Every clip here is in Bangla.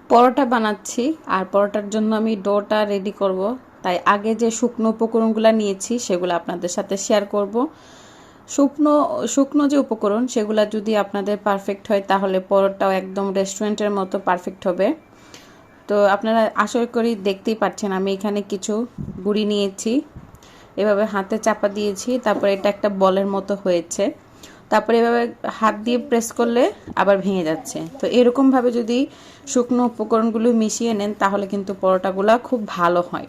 পরোটা বানাচ্ছি, আর পরোটার জন্য আমি ডোটা রেডি করব। তাই আগে যে শুকনো উপকরণগুলো নিয়েছি সেগুলো আপনাদের সাথে শেয়ার করব। শুকনো শুকনো যে উপকরণ সেগুলো যদি আপনাদের পারফেক্ট হয় তাহলে পরোটাও একদম রেস্টুরেন্টের মতো পারফেক্ট হবে। তো আপনারা আশা করি দেখতেই পাচ্ছেন আমি এখানে কিছু গুঁড়ি নিয়েছি, এভাবে হাতে চাপা দিয়েছি, তারপরে এটা একটা বলের মতো হয়েছে। তারপরে এভাবে হাত দিয়ে প্রেস করলে আবার ভেঙে যাচ্ছে। তো এরকমভাবে যদি শুকনো উপকরণগুলো মিশিয়ে নেন তাহলে কিন্তু পরোটাগুলো খুব ভালো হয়।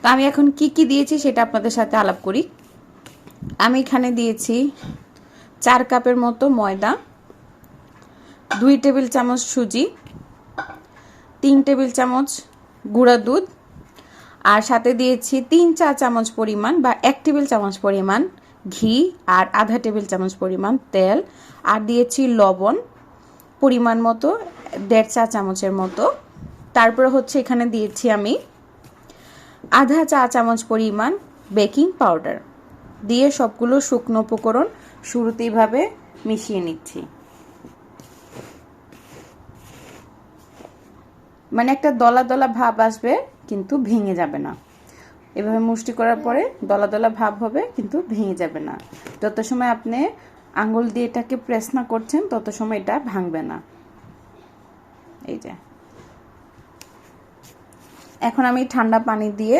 তো আমি এখন কি কি দিয়েছি সেটা আপনাদের সাথে আলাপ করি। আমি এখানে দিয়েছি 4 কাপের মতো ময়দা, 2 টেবিল চামচ সুজি, 3 টেবিল চামচ গুঁড়া দুধ, আর সাথে দিয়েছি 3 চা চামচ পরিমাণ বা 1 টেবিল চামচ পরিমাণ ঘি, আর আধা টেবিল চামচ পরিমাণ তেল, আর দিয়েছি লবণ পরিমাণ মতো 1.5 চা চামচের মতো। তারপরে হচ্ছে এখানে দিয়েছি আমি আধা চা চামচ পরিমাণ বেকিং পাউডার দিয়ে সবগুলো শুকনো উপকরণ শুরুতেই ভাবে মিশিয়ে নিচ্ছি। মানে একটা দলা দলা ভাব আসবে কিন্তু ভেঙে যাবে না। এভাবে মুষ্টি করার পরে দলা দলা ভাব হবে কিন্তু ভেঙে যাবে না। যত সময় আপনি আঙ্গুল দিয়ে এটাকে প্রেস না করছেন তত সময় এটা ভাঙবে না। এই যে এখন আমি ঠান্ডা পানি দিয়ে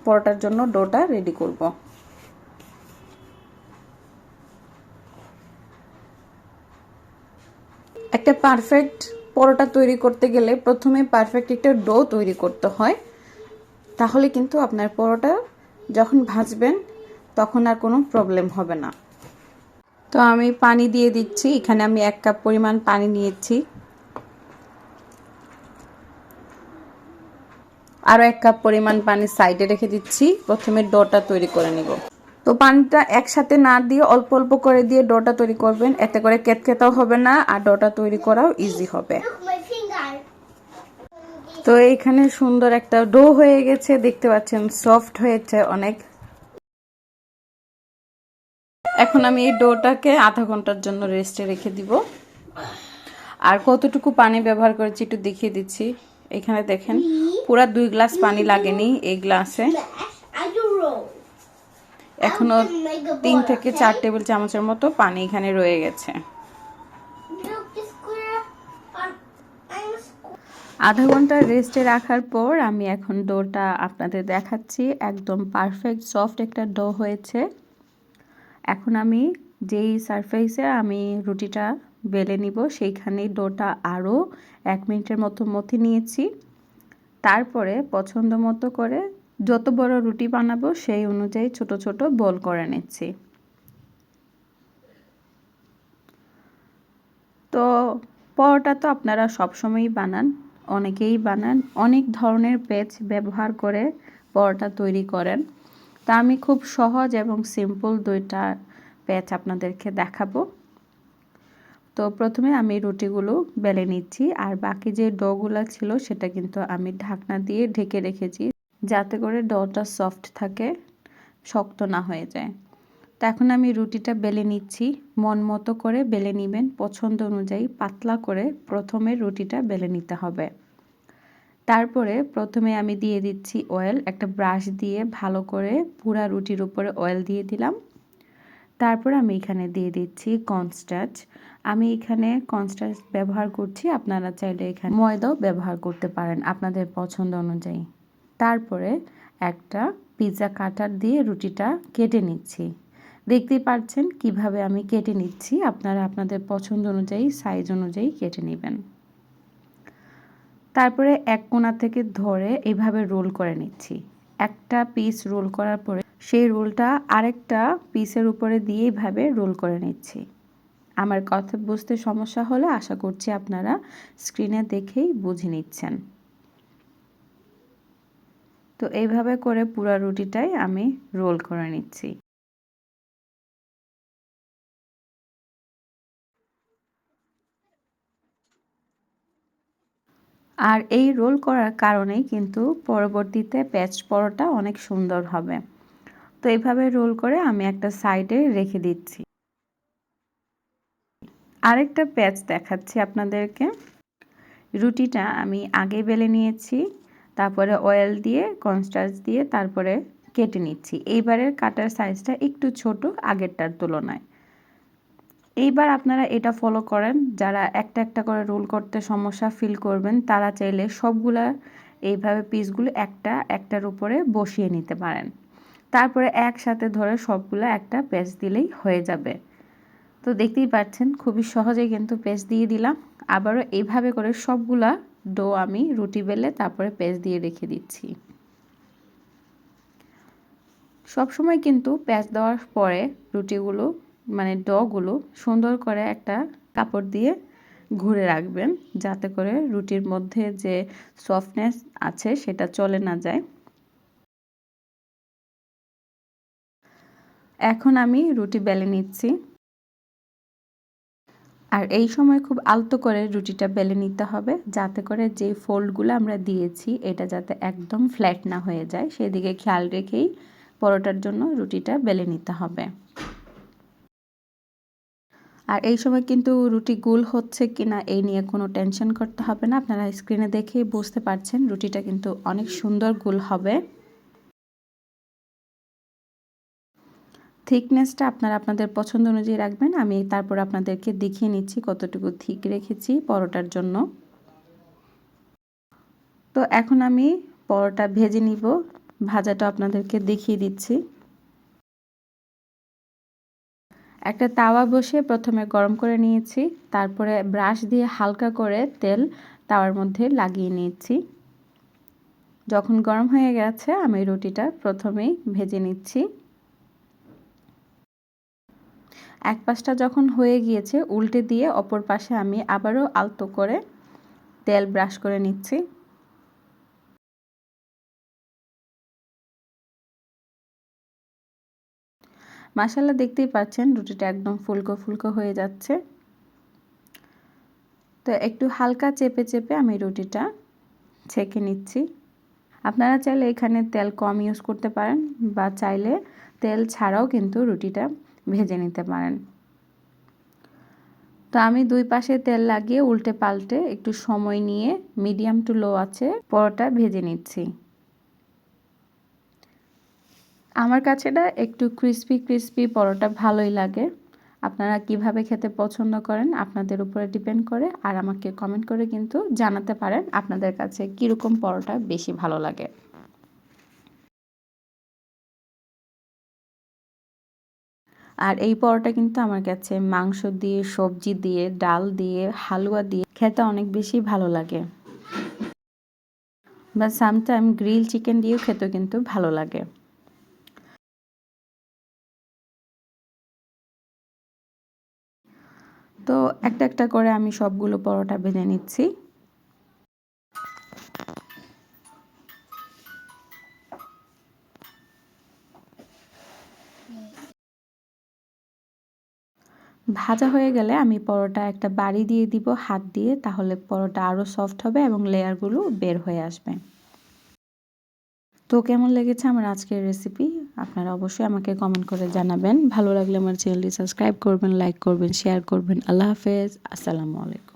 পরোটার জন্য ডোটা রেডি করব। একটা পারফেক্ট পরোটা তৈরি করতে গেলে প্রথমে পারফেক্ট একটা ডো তৈরি করতে হয়, তাহলে কিন্তু আপনার পরোটা যখন ভাজবেন তখন আর কোনো প্রবলেম হবে না। তো আমি পানি দিয়ে দিচ্ছি, এখানে আমি 1 কাপ পরিমাণ পানি নিয়েছি, আরও 1 কাপ পরিমাণ পানি সাইডে রেখে দিচ্ছি। প্রথমে ডোটা তৈরি করে নিব। তো পানিটা একসাথে না দিয়ে অল্প অল্প করে দিয়ে ডোটা তৈরি করবেন, এতে করে কেতকেতাও হবে না আর ডোটা তৈরি করাও ইজি হবে। তো এইখানে সুন্দর একটা ডো হয়ে গেছে, দেখতে পাচ্ছেন সফট হয়েছে অনেক। এখন আমি এই ডোটাকে আধা ঘন্টার জন্য রেস্টে রেখে দিব। আর কতটুকু পানি ব্যবহার করেছি একটু দেখিয়ে দিচ্ছি। এখানে দেখেন পুরা 2 গ্লাস পানি লাগেনি এই গ্লাসে। এখনো 3 থেকে 4 টেবিল চামচের মতো পানি এখানে রয়ে গেছে। আধা ঘন্টা রেস্টে রাখার পর আমি এখন ডোটা আপনাদের দেখাচ্ছি। একদম পারফেক্ট সফট একটা ডো হয়েছে। এখন আমি যেই সারফেসে আমি রুটিটা বেলে নিব সেইখানেই ডোটা আরও 1 মিনিটের মতো মথে নিয়েছি। তারপরে পছন্দ মতো করে যত বড় রুটি বানাবো সেই অনুযায়ী ছোট ছোট বল করে নিচ্ছি। তো পরোটা তো আপনারা সবসময়ই বানান, অনেকেই বানান, অনেক ধরনের পেঁচ ব্যবহার করে পরোটা তৈরি করেন। তা আমি খুব সহজ এবং সিম্পল 2টা পেঁচ আপনাদেরকে দেখাবো। তো প্রথমে আমি রুটিগুলো বেলে নিচ্ছি, আর বাকি যে ডোগুলো ছিল সেটা কিন্তু আমি ঢাকনা দিয়ে ঢেকে রেখেছি যাতে করে ডোটা সফট থাকে, শক্ত না হয়ে যায়। তো এখন আমি রুটিটা বেলে নিচ্ছি। মন মতো করে বেলে নেবেন, পছন্দ অনুযায়ী পাতলা করে প্রথমে রুটিটা বেলে নিতে হবে। তারপরে প্রথমে আমি দিয়ে দিচ্ছি অয়েল, একটা ব্রাশ দিয়ে ভালো করে পুরা রুটির উপরে অয়েল দিয়ে দিলাম। তারপর আমি এখানে দিয়ে দিচ্ছি কর্নস্টার্চ। আমি এখানে কর্নস্টার্চ ব্যবহার করছি, আপনারা চাইলে এখানে ময়দাও ব্যবহার করতে পারেন আপনাদের পছন্দ অনুযায়ী। তারপরে একটা পিৎজা কাটার দিয়ে রুটিটা কেটে নিচ্ছি। দেখতেই পাচ্ছেন কিভাবে আমি কেটে নিচ্ছি, আপনারা আপনাদের পছন্দ অনুযায়ী সাইজ অনুযায়ী কেটে নেবেন। তারপরে এক কোণা থেকে ধরে এভাবে রোল করে নিচ্ছি। একটা পিস রোল করার পরে সেই রোলটা আরেকটা পিসের উপরে দিয়ে এইভাবে রোল করে নিচ্ছি। আমার কথা বুঝতে সমস্যা হলে আশা করছি আপনারা স্ক্রিনে দেখেই বুঝে নিচ্ছেন। তো এইভাবে করে পুরো রুটিটাই আমি রোল করে নিচ্ছি। আর এই রোল করার কারণেই কিন্তু পরবর্তীতে পেঁচ পরোটা অনেক সুন্দর হবে। তো এইভাবে রোল করে আমি একটা সাইডে রেখে দিচ্ছি। আরেকটা পেঁচ দেখাচ্ছি আপনাদেরকে। রুটিটা আমি আগে বেলে নিয়েছি, তারপরে অয়েল দিয়ে কর্নস্টার্চ দিয়ে তারপরে কেটে নিচ্ছি। এইবারের কাটার সাইজটা একটু ছোট আগেরটার তুলনায়। এইবার আপনারা এটা ফলো করেন, যারা একটা একটা করে রোল করতে সমস্যা ফিল করবেন তারা চাইলে সবগুলা এইভাবে পিসগুলো একটা একটার উপরে বসিয়ে নিতে পারেন। তারপরে একসাথে ধরে সবগুলো একটা পেঁচ দিলেই হয়ে যাবে। তো দেখতেই পাচ্ছেন খুবই সহজেই কিন্তু পেঁচ দিয়ে দিলাম। আবারও এইভাবে করে সবগুলা ডো আমি রুটি বেলে তারপরে পেঁচ দিয়ে রেখে দিচ্ছি। সবসময় কিন্তু পেঁচ দেওয়ার পরে রুটিগুলো মানে ডোগুলো সুন্দর করে একটা কাপড় দিয়ে ঘুরে রাখবেন, যাতে করে রুটির মধ্যে যে সফটনেস আছে সেটা চলে না যায়। এখন আমি রুটি বেলে নিচ্ছি। আর এই সময় খুব আলতো করে রুটিটা বেলে নিতে হবে, যাতে করে যে ফোল্ডগুলো আমরা দিয়েছি এটা যাতে একদম ফ্ল্যাট না হয়ে যায়, সেদিকে খেয়াল রেখেই পরোটার জন্য রুটিটা বেলে নিতে হবে। আর এই সময় কিন্তু রুটি গোল হচ্ছে কিনা এই নিয়ে কোনো টেনশন করতে হবে না। আপনারা স্ক্রিনে দেখেই বুঝতে পারছেন রুটিটা কিন্তু অনেক সুন্দর গোল হবে। থিকনেসটা আপনারা আপনাদের পছন্দ অনুযায়ী রাখবেন। আমি তারপর আপনাদেরকে দেখিয়ে নিচ্ছি কতটুকু থিক রেখেছি পরোটার জন্য। তো এখন আমি পরোটা ভেজে নিব, ভাজাটা আপনাদেরকে দেখিয়ে দিচ্ছি। একটা তাওয়া বসে প্রথমে গরম করে নিয়েছি, তারপরে ব্রাশ দিয়ে হালকা করে তেল তাওয়ার মধ্যে লাগিয়ে নিয়েছি। যখন গরম হয়ে গেছে আমি রুটিটা প্রথমেই ভেজে নিচ্ছি। এক পাশটা যখন হয়ে গিয়েছে উল্টে দিয়ে অপর পাশে আমি আবারও আলতো করে তেল ব্রাশ করে নিচ্ছি। মাশাআল্লাহ দেখতেই পাচ্ছেন রুটিটা একদম ফুলকো ফুলকো হয়ে যাচ্ছে। তো একটু হালকা চেপে চেপে আমি রুটিটা ছেঁকে নিচ্ছি। আপনারা চাইলে এখানে তেল কম ইউজ করতে পারেন বা চাইলে তেল ছাড়াও কিন্তু রুটিটা ভেজে নিতে পারেন। তো আমি দুই পাশে তেল লাগিয়ে উল্টে পাল্টে একটু সময় নিয়ে মিডিয়াম টু লো আছে পরোটা ভেজে নিচ্ছি। আমার কাছে না একটু ক্রিস্পি ক্রিস্পি পরোটা ভালোই লাগে। আপনারা কিভাবে খেতে পছন্দ করেন আপনাদের উপরে ডিপেন্ড করে। আর আমাকে কমেন্ট করে কিন্তু জানাতে পারেন আপনাদের কাছে কীরকম পরোটা বেশি ভালো লাগে। আর এই পরোটা কিন্তু আমার কাছে মাংস দিয়ে, সবজি দিয়ে, ডাল দিয়ে, হালুয়া দিয়ে খেতে অনেক বেশি ভালো লাগে। বা সামটাইম গ্রিল চিকেন দিয়েও খেতেও কিন্তু ভালো লাগে। তো একটা একটা করে আমি সবগুলো পরোটা ভেজে নিচ্ছি। ভাজা হয়ে গেলে আমি পরোটা একটা বাড়ি দিয়ে দিব হাত দিয়ে, তাহলে পরোটা আরও সফট হবে এবং লেয়ারগুলো বের হয়ে আসবে। তো কেমন লেগেছে আমার আজকের রেসিপি আপনারা অবশ্যই আমাকে কমেন্ট করে জানাবেন। ভালো লাগলে আমার চ্যানেলটি সাবস্ক্রাইব করবেন, লাইক করবেন, শেয়ার করবেন। আল্লাহ হাফেজ, আসসালামু আলাইকুম।